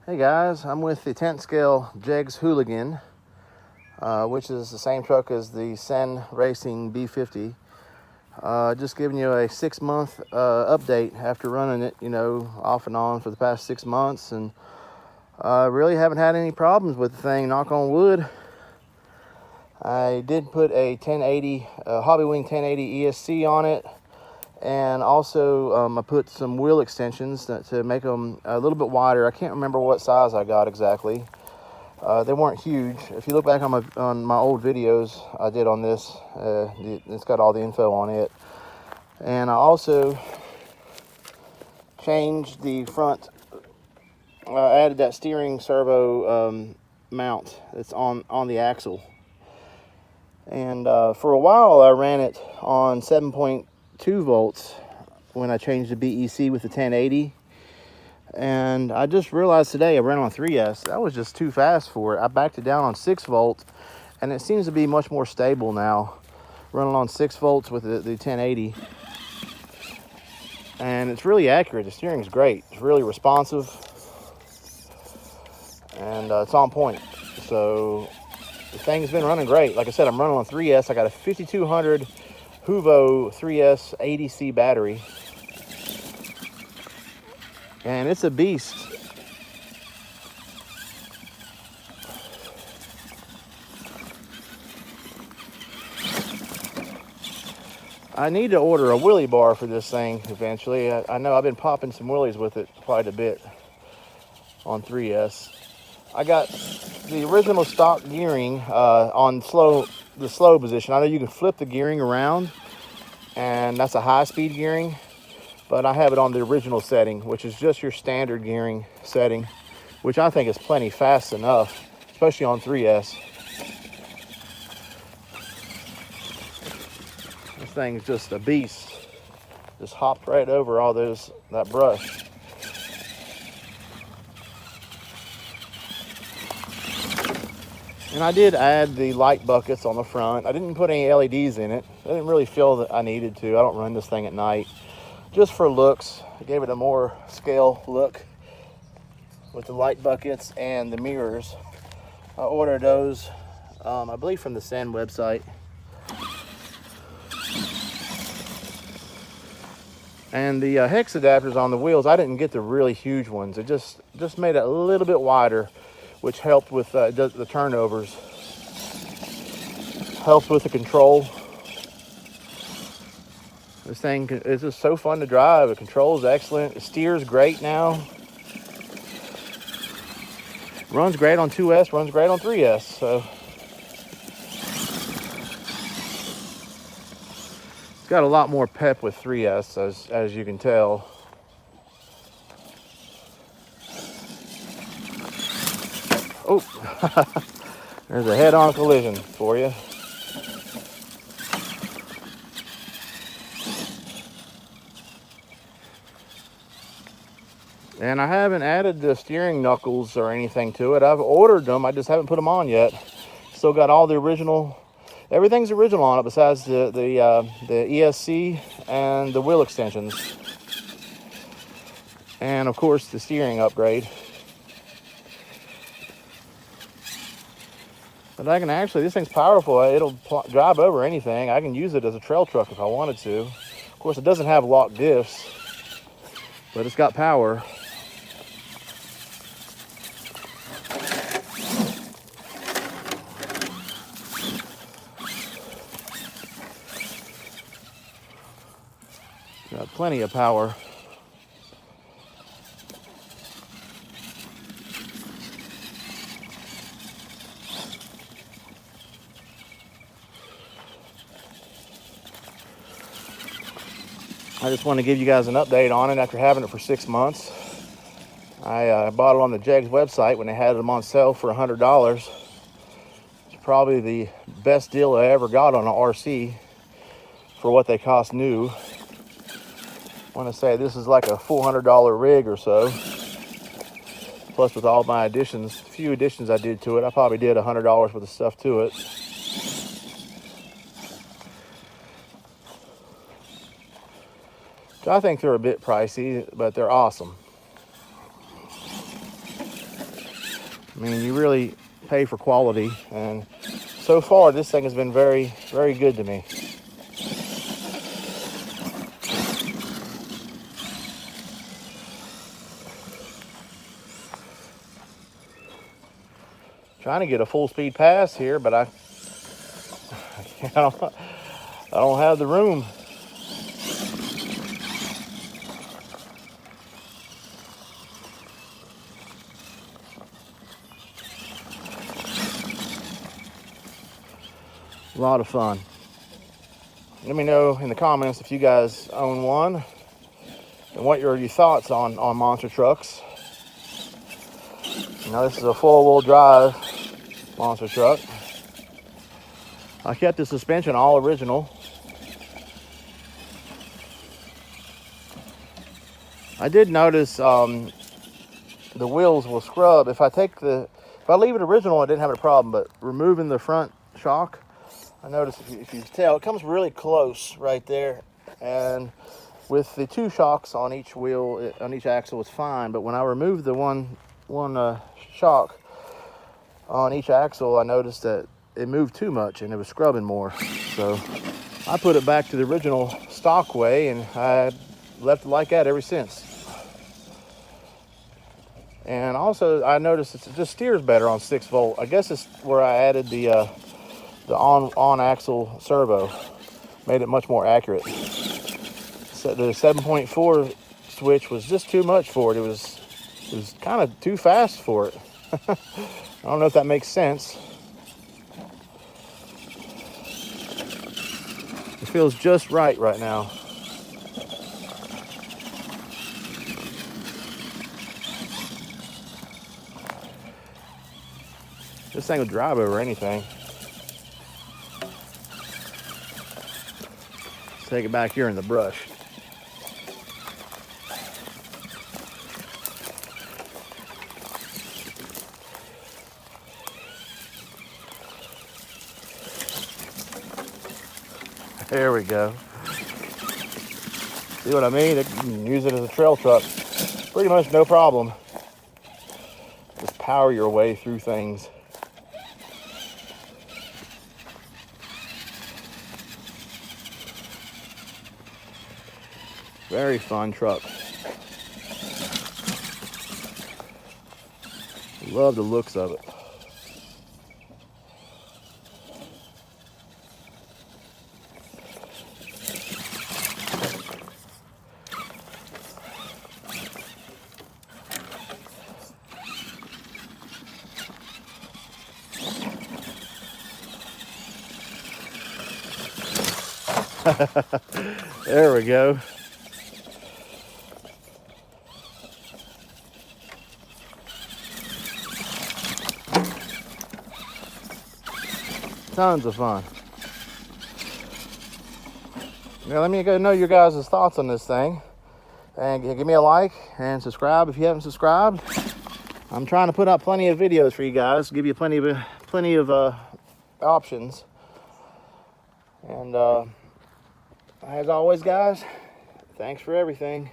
Hey guys, I'm with the 10th scale Jegs Hooligan, which is the same truck as the Cen B50. Just giving you a 6-month update after running it, off and on for the past 6 months, and really haven't had any problems with the thing, knock on wood. I did put a 1080 Hobbywing 1080 ESC on it, and also I put some wheel extensions to make them a little bit wider. I can't remember what size I got exactly. They weren't huge. If you look back on my old videos I did on this, it's got all the info on it. And I also changed the front, added that steering servo mount that's on the axle. And for a while I ran it on 7.2 volts when I changed the BEC with the 1080, and I just realized today I ran on 3S. That was just too fast for it. I backed it down on 6 volt, and it seems to be much more stable now running on 6 volts with the 1080, and it's really accurate. The steering's great. It's really responsive, and it's on point. So the thing's been running great. Like I said, I'm running on 3S. I got a 5200 Huvo 3S 80C battery, and it's a beast. I need to order a wheelie bar for this thing eventually. I know I've been popping some wheelies with it quite a bit on 3S. I got the original stock gearing on the slow position. I know you can flip the gearing around, and that's a high-speed gearing, but I have it on the original setting, which is just your standard gearing setting, which I think is plenty fast enough, especially on 3S. This thing's just a beast. Just hopped right over all that brush. And I did add the light buckets on the front. I didn't put any LEDs in it. I didn't really feel that I needed to. I don't run this thing at night. Just for looks, I gave it a more scale look with the light buckets and the mirrors. I ordered those, I believe, from the Cen website. And the hex adapters on the wheels, I didn't get the really huge ones. It just made it a little bit wider, which helped with the turnovers, helps with the control. This thing is just so fun to drive. The control is excellent. It steers great now. Runs great on 2S, runs great on 3S. So it's got a lot more pep with 3S, as you can tell. Oh, there's a head-on collision for you. And I haven't added the steering knuckles or anything to it. I've ordered them, I just haven't put them on yet. Still got all the original, everything's original on it besides the ESC and the wheel extensions. And of course the steering upgrade. But I can actually, this thing's powerful. It'll drive over anything. I can use it as a trail truck if I wanted to. Of course, it doesn't have lock diffs, but it's got power. Got plenty of power. I just want to give you guys an update on it after having it for 6 months. I bought it on the Jegs website when they had them on sale for $100. It's probably the best deal I ever got on an RC for what they cost new. I want to say this is like a $400 rig or so. Plus with all my additions, a few additions I did to it, I probably did $100 worth of stuff to it. I think they're a bit pricey, but they're awesome. I mean, you really pay for quality, and so far this thing has been very, very good to me. Trying to get a full speed pass here, but I don't have the room. A lot of fun. Let me know in the comments if you guys own one and what are your thoughts on monster trucks. Now this is a four-wheel drive monster truck. I kept the suspension all original. I did notice the wheels will scrub. If I leave it original, I didn't have a problem, but removing the front shock, I noticed if you tell, it comes really close right there, and with the two shocks on each wheel, on each axle, it's fine. But when I removed the one shock on each axle, I noticed that it moved too much and it was scrubbing more. So I put it back to the original stock way, and I left it like that ever since. And also I noticed it just steers better on 6 volt. I guess it's where I added the on axle servo, made it much more accurate. So the 7.4 switch was just too much for it. It was kind of too fast for it. I don't know if that makes sense. It feels just right now. This thing will drive over anything. Let's take it back here in the brush. There we go. See what I mean? You can use it as a trail truck. Pretty much no problem. Just power your way through things. Very fun truck. Love the looks of it. There we go. Tons of fun. Now let me know your guys' thoughts on this thing, and give me a like and subscribe if you haven't subscribed. I'm trying to put out plenty of videos for you guys, give you plenty of options. And as always, guys, thanks for everything.